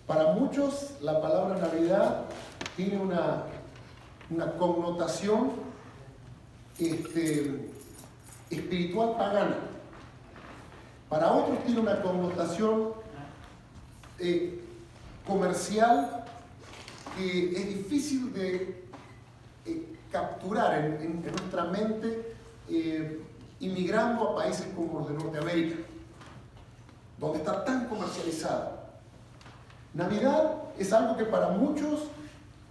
Para muchos la palabra Navidad tiene una connotación espiritual pagana. Para otros tiene una connotación comercial que es difícil de capturar en nuestra mente, inmigrando a países como los de Norteamérica, donde está tan comercializada. Navidad es algo que para muchos,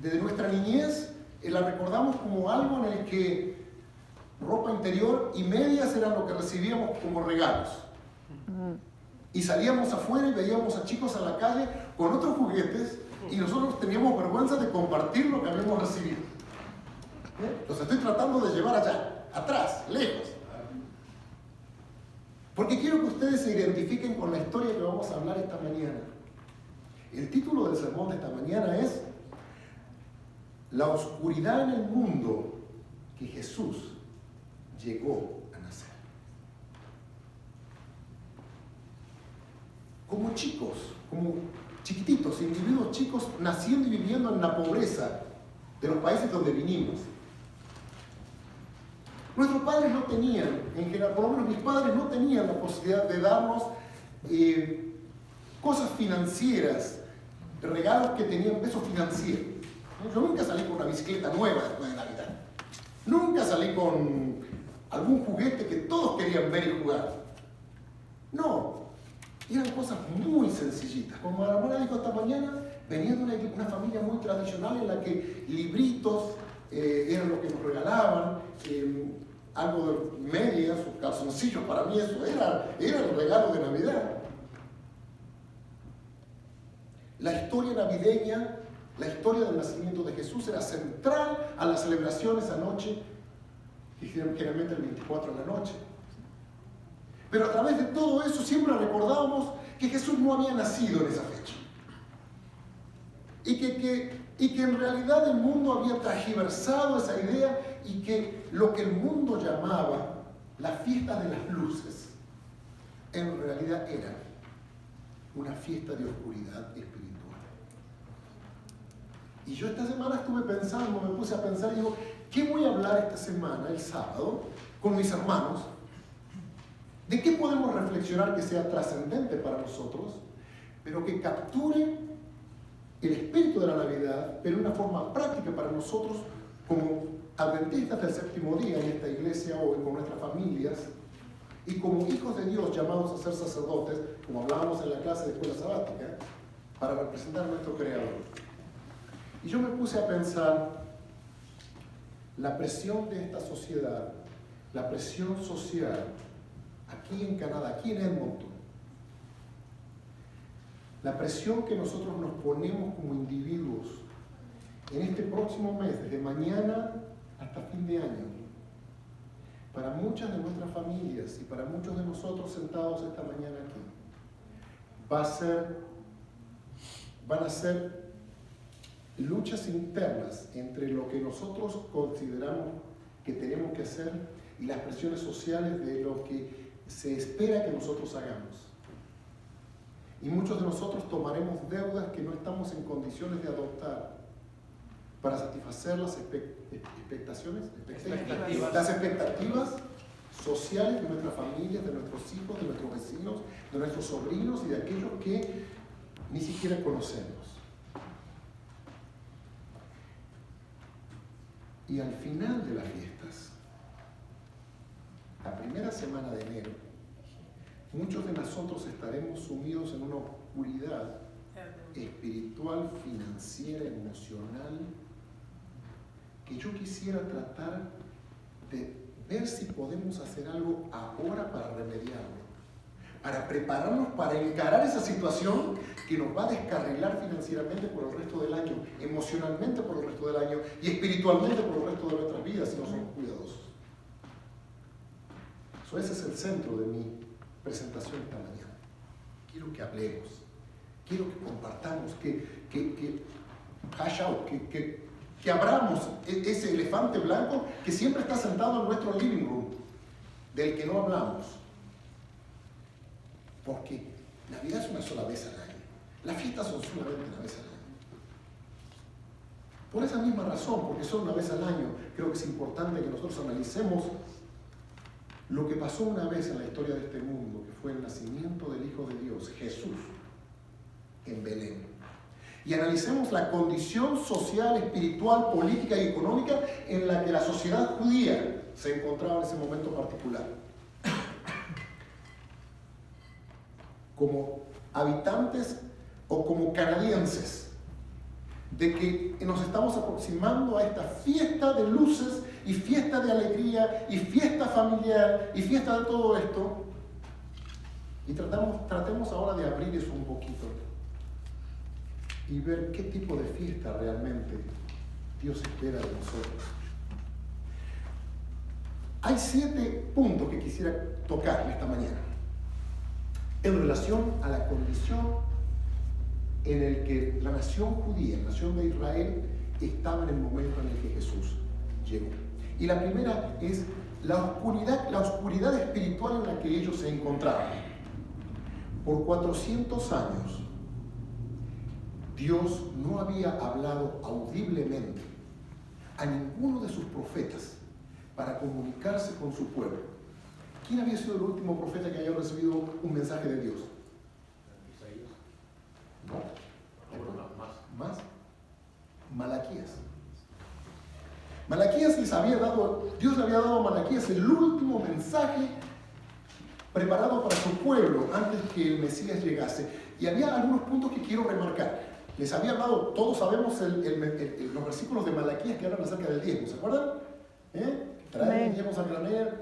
desde nuestra niñez, la recordamos como algo en el que ropa interior y medias eran lo que recibíamos como regalos. Y salíamos afuera y veíamos a chicos en la calle con otros juguetes y nosotros teníamos vergüenza de compartir lo que habíamos recibido. Los estoy tratando de llevar allá, atrás, lejos. Porque quiero que ustedes se identifiquen con la historia que vamos a hablar esta mañana. El título del sermón de esta mañana es La oscuridad en el mundo que Jesús llegó a nacer. Como chicos, como chiquititos, individuos chicos naciendo y viviendo en la pobreza de los países donde vinimos. Nuestros padres no tenían, en general, por lo menos mis padres no tenían la posibilidad de darnos cosas financieras, regalos que tenían peso financiero. Yo nunca salí con una bicicleta nueva después de Navidad. Nunca salí con algún juguete que todos querían ver y jugar. No, eran cosas muy sencillitas. Como la hermana dijo esta mañana, venía de una familia muy tradicional en la que libritos eran lo que nos regalaban, algo de medias o calzoncillos, para mí eso era el regalo de Navidad. La historia navideña, la historia del nacimiento de Jesús era central a las celebraciones anoche, generalmente el 24 de la noche. Pero a través de todo eso siempre recordábamos que Jesús no había nacido en esa fecha. Y que en realidad el mundo había tergiversado esa idea y que lo que el mundo llamaba la fiesta de las luces, en realidad era una fiesta de oscuridad espiritual. Y yo esta semana estuve pensando, me puse a pensar y digo, ¿qué voy a hablar esta semana, el sábado, con mis hermanos? ¿De qué podemos reflexionar que sea trascendente para nosotros, pero que capture el espíritu de la Navidad, pero de una forma práctica para nosotros como adventistas del séptimo día en esta iglesia hoy, con nuestras familias, y como hijos de Dios llamados a ser sacerdotes, como hablábamos en la clase de escuela sabática, para representar a nuestro Creador? Y yo me puse a pensar la presión de esta sociedad, la presión social, aquí en Canadá, aquí en Edmonton, la presión que nosotros nos ponemos como individuos en este próximo mes, desde mañana hasta fin de año, para muchas de nuestras familias y para muchos de nosotros sentados esta mañana aquí, van a ser luchas internas entre lo que nosotros consideramos que tenemos que hacer y las presiones sociales de lo que se espera que nosotros hagamos. Y muchos de nosotros tomaremos deudas que no estamos en condiciones de adoptar para satisfacer las expectativas sociales de nuestras familias, de nuestros hijos, de nuestros vecinos, de nuestros sobrinos y de aquellos que ni siquiera conocemos. Y al final de las fiestas, la primera semana de enero, muchos de nosotros estaremos sumidos en una oscuridad espiritual, financiera, emocional, que yo quisiera tratar de ver si podemos hacer algo ahora para remediarlo, para prepararnos para encarar esa situación que nos va a descarrilar financieramente por el resto del año, emocionalmente por el resto del año y espiritualmente por el resto de nuestras vidas si no somos cuidadosos. Ese es el centro de mi presentación esta mañana. Quiero que hablemos, quiero que compartamos, que hash out, que abramos ese elefante blanco que siempre está sentado en nuestro living room, del que no hablamos. Porque Navidad es una sola vez al año. Las fiestas son sumamente Por esa misma razón, porque solo una vez al año, creo que es importante que nosotros analicemos lo que pasó una vez en la historia de este mundo, que fue el nacimiento del Hijo de Dios, Jesús, en Belén. Y analicemos la condición social, espiritual, política y económica en la que la sociedad judía se encontraba en ese momento particular. Como habitantes o como canadienses, de que nos estamos aproximando a esta fiesta de luces y fiesta de alegría y fiesta familiar y fiesta de todo esto, y tratemos ahora de abrir eso un poquito y ver qué tipo de fiesta realmente Dios espera de nosotros. Hay 7 puntos que quisiera tocar esta mañana en relación a la condición en el que la nación judía, la nación de Israel, estaba en el momento en el que Jesús llegó. Y la primera es la oscuridad espiritual en la que ellos se encontraban. Por 400 años, Dios no había hablado audiblemente a ninguno de sus profetas para comunicarse con su pueblo. ¿Quién había sido el último profeta que haya recibido un mensaje de Dios? ¿Más? Malaquías. Dios le había dado a Malaquías el último mensaje preparado para su pueblo antes que el Mesías llegase. Y había algunos puntos que quiero remarcar. Les había hablado, todos sabemos los versículos de Malaquías que hablan acerca del diezmo, ¿se acuerdan? Traed diezmos al granero,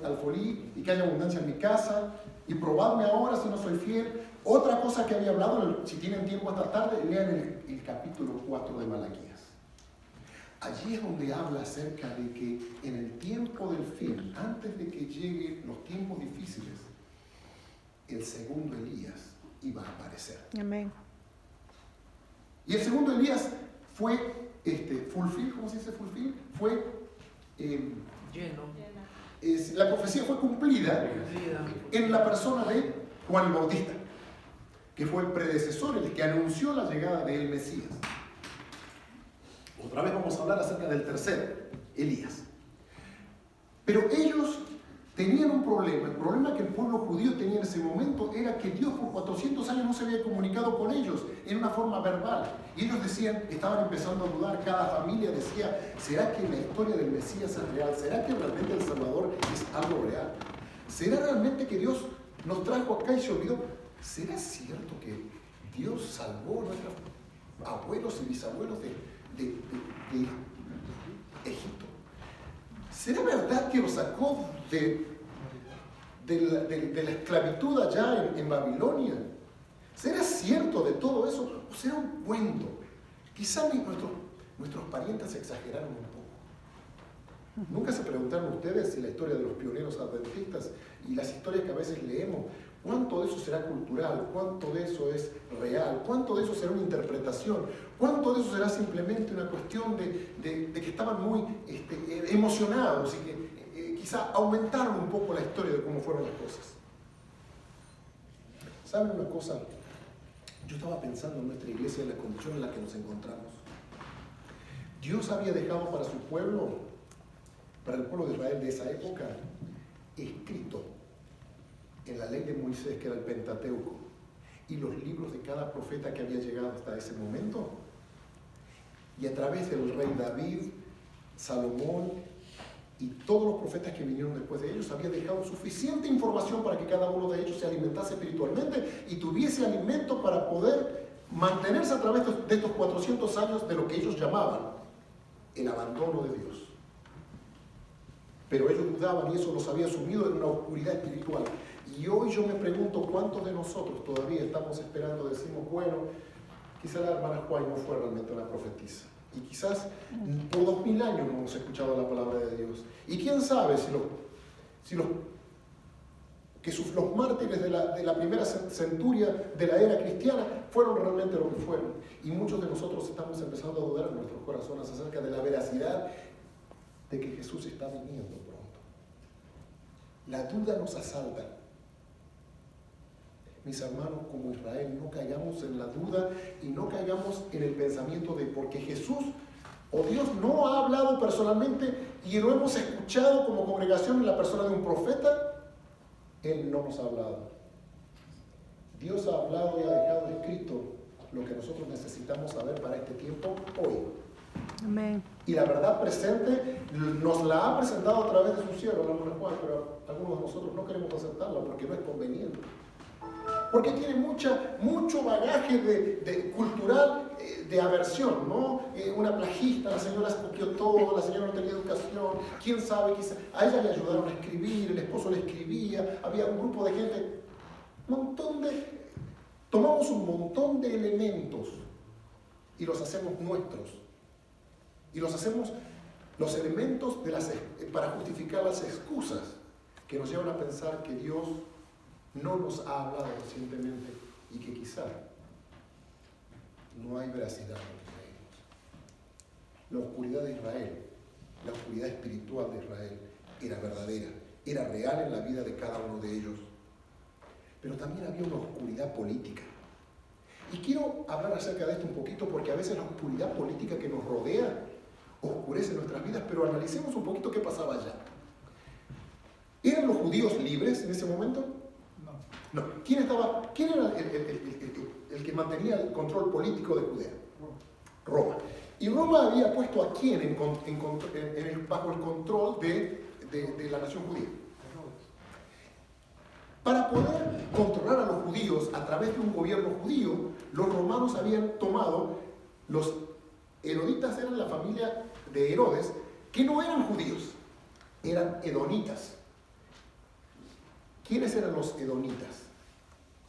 al folí, y que haya abundancia en mi casa, y probadme ahora si no soy fiel. Otra cosa que había hablado, si tienen tiempo esta tarde, lean el capítulo 4 de Malaquías. Allí es donde habla acerca de que en el tiempo del fin, antes de que lleguen los tiempos difíciles, el segundo Elías iba a aparecer. Amén. Y el segundo Elías fue fulfill, ¿cómo se dice fulfill? Fue lleno. La profecía fue cumplida en la persona de Juan el Bautista, que fue el predecesor, el que anunció la llegada del Mesías. Otra vez vamos a hablar acerca del tercer, Elías. Pero ellos tenían un problema. El problema que el pueblo judío tenía en ese momento era que Dios por 400 años no se había comunicado con ellos en una forma verbal. Y ellos decían, estaban empezando a dudar, cada familia decía, ¿será que la historia del Mesías es real? ¿Será que realmente el Salvador es algo real? ¿Será realmente que Dios nos trajo acá y se olvidó? ¿Será cierto que Dios salvó a nuestros abuelos y bisabuelos de Egipto? ¿Será verdad que los sacó de la esclavitud allá en Babilonia? ¿Será cierto de todo eso? ¿O será un cuento? Quizá nuestros parientes exageraron un poco. ¿Nunca se preguntaron ustedes si la historia de los pioneros adventistas y las historias que a veces leemos, cuánto de eso será cultural, cuánto de eso es real, cuánto de eso será una interpretación, cuánto de eso será simplemente una cuestión de que estaban muy emocionados y que quizá aumentaron un poco la historia de cómo fueron las cosas? ¿Saben una cosa? Yo estaba pensando en nuestra iglesia, en la condición en la que nos encontramos. Dios había dejado para su pueblo, para el pueblo de Israel de esa época, escrito en la ley de Moisés, que era el Pentateuco, y los libros de cada profeta que había llegado hasta ese momento. Y a través del rey David, Salomón y todos los profetas que vinieron después de ellos, había dejado suficiente información para que cada uno de ellos se alimentase espiritualmente y tuviese alimento para poder mantenerse a través de estos 400 años de lo que ellos llamaban el abandono de Dios. Pero ellos dudaban y eso los había sumido en una oscuridad espiritual. Y hoy yo me pregunto cuántos de nosotros todavía estamos esperando, decimos, bueno, quizá la hermana Juan no fue realmente una profetisa. Y quizás por 2000 años no hemos escuchado la palabra de Dios. Y quién sabe si los mártires de la primera centuria de la era cristiana fueron realmente lo que fueron. Y muchos de nosotros estamos empezando a dudar en nuestros corazones acerca de la veracidad de que Jesús está viniendo pronto. La duda nos asalta. mis hermanos, como Israel, no caigamos en la duda y no caigamos en el pensamiento de porque Jesús o Dios no ha hablado personalmente y lo hemos escuchado como congregación en la persona de un profeta, Él no nos ha hablado. Dios ha hablado y ha dejado escrito lo que nosotros necesitamos saber para este tiempo hoy. Amén. Y la verdad presente nos la ha presentado a través de su siervo, el hermano Juan, pero algunos de nosotros no queremos aceptarla porque no es conveniente. Porque tiene mucho bagaje cultural de aversión, ¿no? Una plagista, la señora se copió todo, la señora no tenía educación, quién sabe, quizá, a ella le ayudaron a escribir, el esposo le escribía, había un grupo de gente, tomamos un montón de elementos y los hacemos nuestros. Y los hacemos los elementos para justificar las excusas que nos llevan a pensar que Dios no nos ha hablado recientemente y que quizá no hay veracidad en lo que creemos. La oscuridad de Israel, la oscuridad espiritual de Israel era verdadera, era real en la vida de cada uno de ellos. Pero también había una oscuridad política. Y quiero hablar acerca de esto un poquito porque a veces la oscuridad política que nos rodea oscurece nuestras vidas, pero analicemos un poquito qué pasaba allá. ¿Eran los judíos libres en ese momento? No. ¿Quién era el que mantenía el control político de Judea? Roma. Y Roma había puesto a quién bajo el control de la nación judía. Para poder controlar a los judíos a través de un gobierno judío, los romanos habían tomado, los heroditas eran la familia de Herodes, que no eran judíos, eran edonitas. ¿Quiénes eran los edonitas?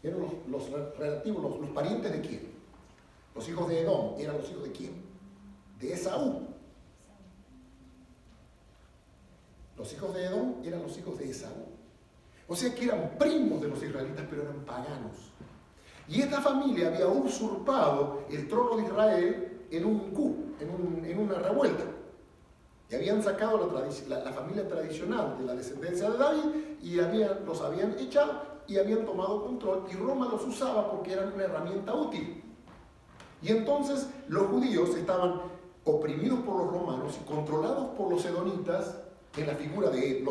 Eran los relativos, los parientes de quién. Los hijos de Edom eran los hijos de quién. De Esaú. Los hijos de Edom eran los hijos de Esaú. O sea que eran primos de los israelitas, pero eran paganos. Y esta familia había usurpado el trono de Israel en una revuelta. Y habían sacado la familia tradicional de la descendencia de David y los habían echado y habían tomado control, y Roma los usaba porque eran una herramienta útil. Y entonces los judíos estaban oprimidos por los romanos y controlados por los edonitas en la figura de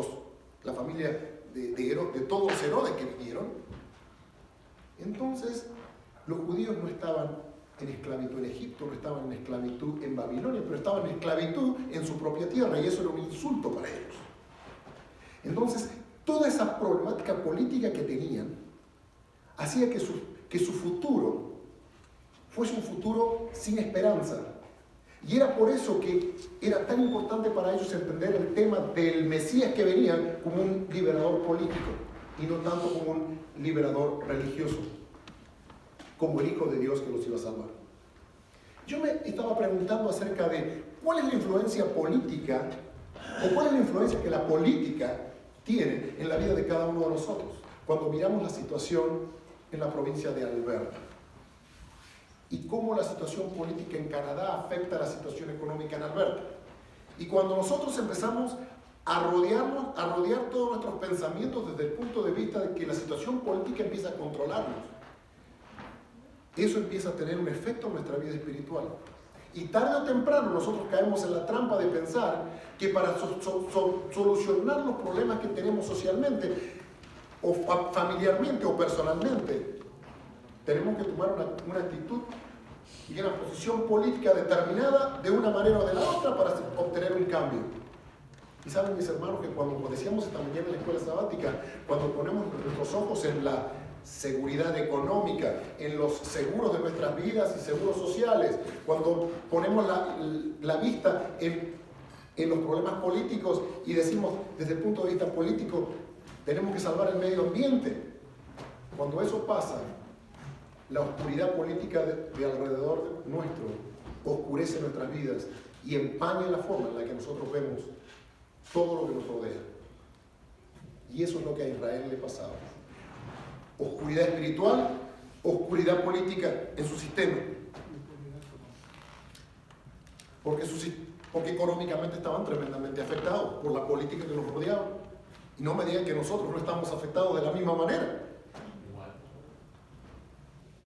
la familia de todos los Herodes que vinieron. Entonces los judíos no estaban en esclavitud en Egipto, no estaban en esclavitud en Babilonia, pero estaban en esclavitud en su propia tierra, y eso era un insulto para ellos. Entonces, toda esa problemática política que tenían hacía que su futuro fuese un futuro sin esperanza. Y era por eso que era tan importante para ellos entender el tema del Mesías que venía como un liberador político y no tanto como un liberador religioso, como el Hijo de Dios que los iba a salvar. Yo me estaba preguntando acerca de cuál es la influencia política o cuál es la influencia que la política tiene en la vida de cada uno de nosotros cuando miramos la situación en la provincia de Alberta y cómo la situación política en Canadá afecta a la situación económica en Alberta. Y cuando nosotros empezamos a rodear todos nuestros pensamientos desde el punto de vista de que la situación política empieza a controlarnos, eso empieza a tener un efecto en nuestra vida espiritual. Y tarde o temprano nosotros caemos en la trampa de pensar que para solucionar los problemas que tenemos socialmente, o familiarmente o personalmente, tenemos que tomar una actitud y una posición política determinada de una manera o de la otra para obtener un cambio. Y saben, mis hermanos, que cuando decíamos esta mañana en la escuela sabática, cuando ponemos nuestros ojos en la seguridad económica, en los seguros de nuestras vidas y seguros sociales, cuando ponemos la vista en los problemas políticos y decimos desde el punto de vista político tenemos que salvar el medio ambiente, cuando eso pasa, la oscuridad política de alrededor nuestro oscurece nuestras vidas y empaña la forma en la que nosotros vemos todo lo que nos rodea. Y eso es lo que a Israel le pasaba. Oscuridad espiritual, oscuridad política en su sistema. Porque económicamente estaban tremendamente afectados por la política que los rodeaba. Y no me digan que nosotros no estamos afectados de la misma manera.